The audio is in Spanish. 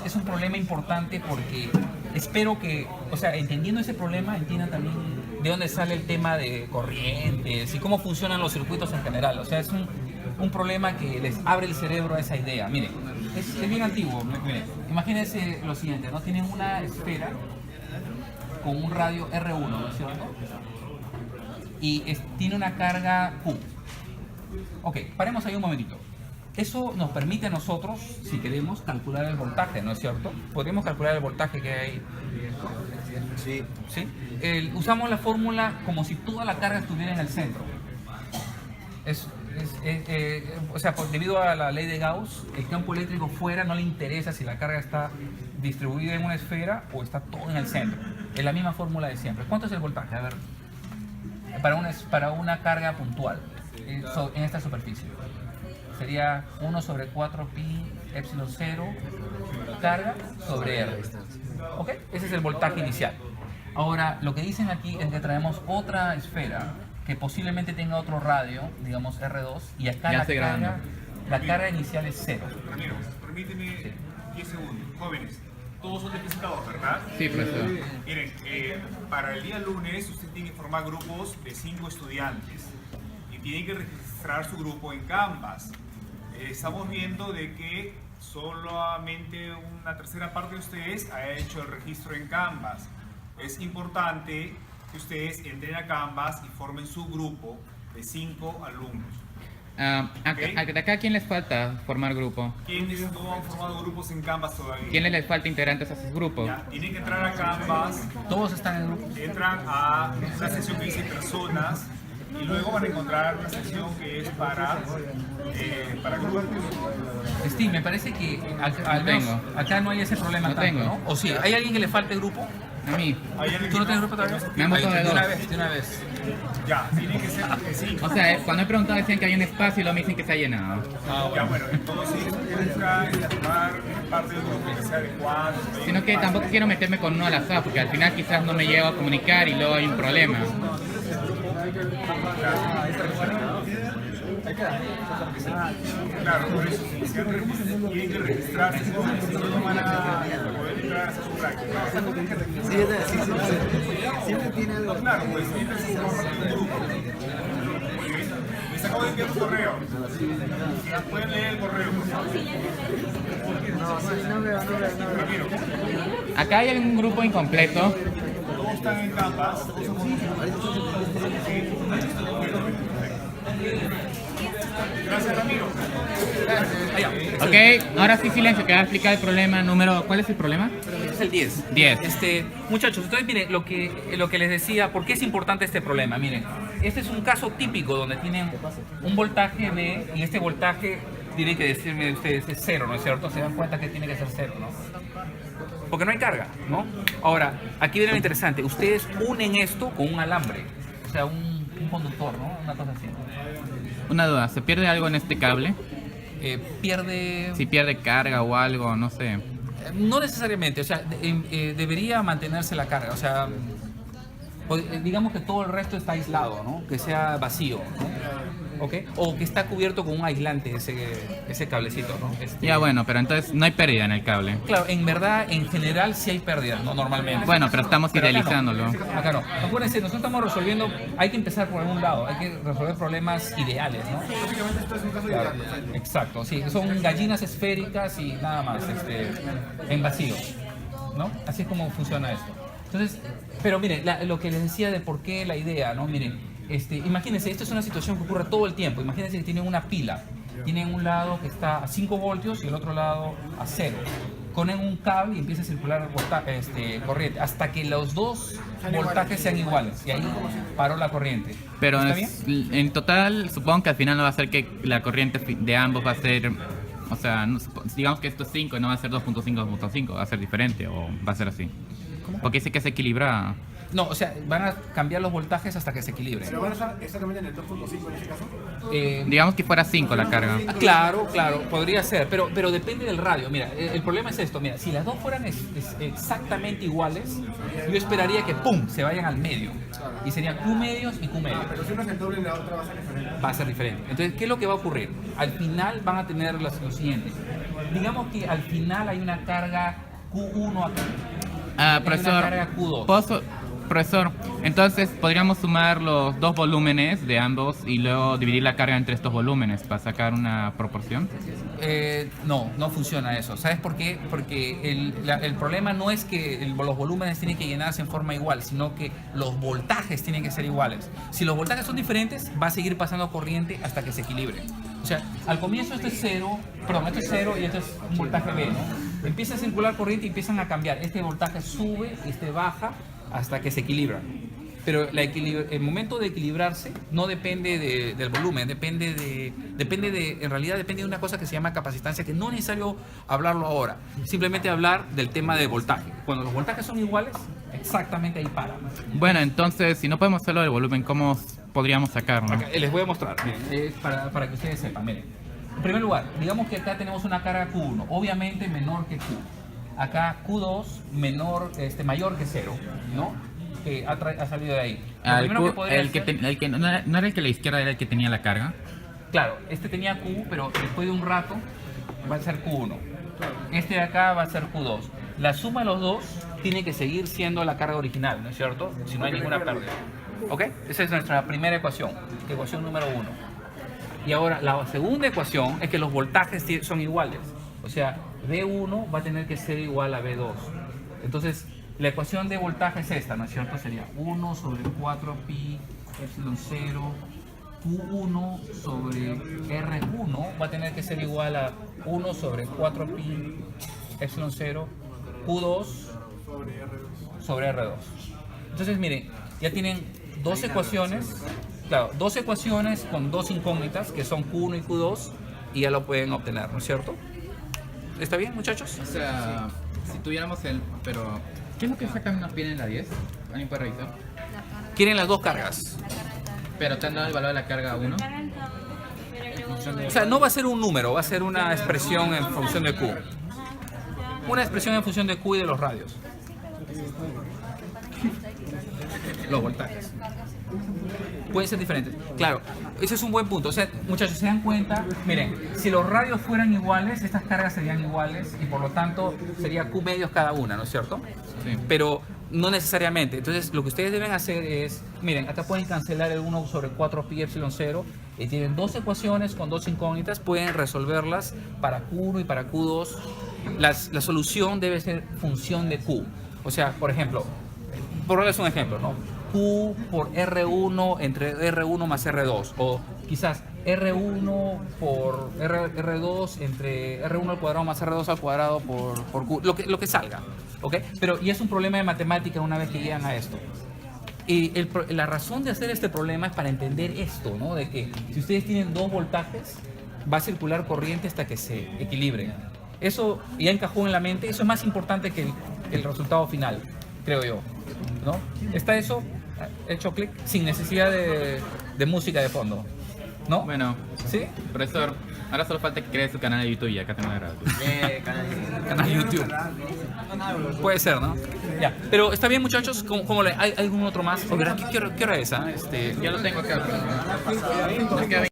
es un problema importante porque espero que, o sea, entendiendo ese problema, entiendan también de dónde sale el tema de corrientes y cómo funcionan los circuitos en general. O sea, es un problema que les abre el cerebro a esa idea. Miren, es bien antiguo. Miren, imagínense lo siguiente, ¿no? Tienen una esfera con un radio R1, ¿no es cierto? Y tiene una carga Q. Ok, paremos ahí un momentito. Eso nos permite a nosotros, si queremos, calcular el voltaje, ¿no es cierto? Podríamos calcular el voltaje que hay. Sí. ¿Sí? Usamos la fórmula como si toda la carga estuviera en el centro. O sea, debido a la ley de Gauss, el campo eléctrico fuera no le interesa si la carga está distribuida en una esfera o está todo en el centro. Es la misma fórmula de siempre. ¿Cuánto es el voltaje? A ver, para una carga puntual en esta superficie. Sería 1 sobre 4 pi epsilon 0 carga sobre R. ¿Ok? Ese es el voltaje inicial. Ahora, lo que dicen aquí es que traemos otra esfera que posiblemente tenga otro radio, digamos R2, y acá la carga inicial es 0. Ramiro, permíteme 10 segundos. Jóvenes, todos son de física 2, ¿verdad? Sí, profesor. Miren, para el día lunes usted tiene que formar grupos de 5 estudiantes y tienen que registrar su grupo en Canvas. Estamos viendo de que solamente una tercera parte de ustedes ha hecho el registro en Canvas. Es importante que ustedes entren a Canvas y formen su grupo de 5 alumnos. ¿De acá quién les falta formar grupo? ¿Quiénes no han formado grupos en Canvas todavía? ¿Quiénes les falta integrantes a sus grupos? Ya, tienen que entrar a Canvas, Todos están en grupos. entran a una sección que dice personas y luego van a encontrar una sección que es para grupos. Steve, me parece que al menos acá no hay ese problema tanto, ¿no? ¿O sí? ¿Hay alguien que le falte grupo? A mí. ¿Tú no tienes grupo todavía? Me han votado de De una dos. vez, de una vez. Ya, tienen que ser que sí. O sea, cuando he preguntado decían que hay un espacio y luego me dicen que está llenado. Ya, bueno, entonces busca formar parte del grupo que sea adecuado. Sino que tampoco quiero meterme con uno al azar, porque al final quizás no me llego a comunicar y luego hay un problema. Claro, por eso si tienen que registrarse, si no van a poder entrar a hacer su práctica. Siempre tiene algo. Claro, pues mientras se forma parte del grupo. Muy bien. Les acabo de enviar un correo. Ya pueden leer el correo, por favor. No veo. Ramiro, Acá hay un grupo incompleto. todos están en Canvas. Gracias, Ramiro. Ok, ahora sí silencio, que va a explicar el problema número... ¿Cuál es el problema? Es el 10. 10. Muchachos, entonces miren, lo que les decía, ¿por qué es importante este problema? Miren, este es un caso típico donde tienen un voltaje B y este voltaje, tienen que decirme ustedes, es 0, ¿no es cierto? Se dan cuenta que tiene que ser 0, ¿no? Porque no hay carga, ¿no? Ahora, aquí viene lo interesante, ustedes unen esto con un alambre, o sea, un conductor, ¿no? Una cosa así. Una duda, ¿se pierde algo en este cable? Pierde... Si pierde carga o algo, no sé. No necesariamente, o sea, debería mantenerse la carga, o sea, digamos que todo el resto está aislado, ¿no? Que sea vacío, ¿no? ¿Ok? O que está cubierto con un aislante ese cablecito, ¿no? Ya bueno, pero entonces no hay pérdida en el cable. Claro, en verdad, en general sí hay pérdida, ¿no? Normalmente. Bueno, pero estamos Pero acá no. idealizándolo. Acá no. Acuérdense, nosotros estamos resolviendo, hay que empezar por algún lado, hay que resolver problemas ideales, ¿no? Básicamente esto es un caso de Claro, exacto, sí, son gallinas esféricas y nada más, en vacío, ¿no? Así es como funciona esto. Entonces, pero miren, lo que les decía de por qué la idea, ¿no? Miren, imagínense, esto es una situación que ocurre todo el tiempo. Imagínense que tienen una pila, tienen un lado que está a 5 voltios y el otro lado a 0. Ponen un cable y empieza a circular corriente hasta que los dos voltajes sean iguales y ahí paró la corriente. Pero ¿Está bien? en total, supongo que al final no va a ser que la corriente de ambos va a ser... O sea, digamos que esto es 5 y no va a ser 2.5, 2.5, va a ser diferente o va a ser así. Porque dice que se equilibra. No, o sea, van a cambiar los voltajes hasta que se equilibren. ¿Pero van a estar exactamente en el 2.5 en ese caso? Digamos que fuera 5 la carga. Claro, podría ser, pero depende del radio. Mira, el problema es esto, mira, si las dos fueran exactamente iguales, yo esperaría que ¡pum!, se vayan al medio. Y serían Q medios y Q medios. Pero si una es el doble y la otra va a ser diferente. Va a ser diferente. Entonces, ¿qué es lo que va a ocurrir? Al final van a tener lo siguiente. digamos que al final hay una carga Q1 aquí. Ah, Hay profesor, una carga Q2. profesor, entonces podríamos sumar los dos volúmenes de ambos y luego dividir la carga entre estos volúmenes para sacar una proporción. No funciona eso. ¿Sabes por qué? Porque el problema no es que los volúmenes tienen que llenarse en forma igual, sino que los voltajes tienen que ser iguales. Si los voltajes son diferentes, va a seguir pasando corriente hasta que se equilibre. O sea, al comienzo esto es cero y esto es un voltaje B, ¿no? Empieza a circular corriente y empiezan a cambiar. Este voltaje sube, este baja, hasta que se equilibra. Pero el momento de equilibrarse no depende del volumen, en realidad depende de una cosa que se llama capacitancia, que no es necesario hablarlo ahora, simplemente hablar del tema de voltaje. Cuando los voltajes son iguales, exactamente ahí para. Bueno, entonces, si no podemos hacerlo del volumen, ¿cómo podríamos sacarlo? Acá, les voy a mostrar, miren, es para que ustedes sepan, miren. En primer lugar, digamos que acá tenemos una carga Q1, obviamente menor que Q. Acá Q2 mayor que 0, ¿no? Que ha salido de ahí. Lo primero que podría hacer- ¿No era el que a la izquierda era el que tenía la carga? Claro, este tenía Q, pero después de un rato va a ser Q1. Este de acá va a ser Q2. La suma de los dos tiene que seguir siendo la carga original, ¿no es cierto? Si no hay ninguna pérdida. ¿Ok? Esa es nuestra primera ecuación, ecuación número 1. Y ahora la segunda ecuación es que los voltajes son iguales. O sea, B1 va a tener que ser igual a B2. Entonces, la ecuación de voltaje es esta, ¿no es cierto? Sería 1 sobre 4pi epsilon 0 Q1 sobre R1 va a tener que ser igual a 1 sobre 4pi epsilon 0 Q2 sobre R2. Entonces, miren, ya tienen dos ecuaciones, claro, dos ecuaciones con dos incógnitas que son Q1 y Q2 y ya lo pueden obtener, ¿no es cierto? ¿Está bien, muchachos? O sea, si tuviéramos pero ¿qué es lo que exactamente nos piden en la 10? ¿Alguien puede revisar? Quieren las dos cargas. Pero te han dado el valor de la carga 1. O sea, no va a ser un número, va a ser una expresión en función de Q. Una expresión en función de Q y de los radios. Los voltajes. Pueden ser diferentes. Claro, ese es un buen punto. O sea, muchachos, se dan cuenta, miren, si los radios fueran iguales, estas cargas serían iguales y por lo tanto sería Q medios cada una, ¿no es cierto? Sí. Pero no necesariamente. Entonces, lo que ustedes deben hacer es, miren, acá pueden cancelar el 1 sobre 4pi epsilon 0 y tienen dos ecuaciones con dos incógnitas, pueden resolverlas para Q1 y para Q2. La solución debe ser función de Q. O sea, por ejemplo, por darles un ejemplo, ¿no? Q por R1 entre R1 más R2, o quizás R1 por R2 entre R1 al cuadrado más R2 al cuadrado por Q, lo que salga, ¿ok? Pero y es un problema de matemática una vez que llegan a esto. Y la razón de hacer este problema es para entender esto, ¿no? De que si ustedes tienen dos voltajes, va a circular corriente hasta que se equilibren. Eso ya encajó en la mente, eso es más importante que el resultado final, creo yo, ¿no? ¿Está eso hecho clic sin necesidad de música de fondo? ¿No? Bueno, ¿Sí? profesor, ahora solo falta que cree su canal de YouTube y acá tengo la grabación. Canal de YouTube. Puede ser, ¿no? Ya. Pero está bien, muchachos. ¿Hay algún otro más? ¿Qué hora es? Ya lo tengo acá. Nos queda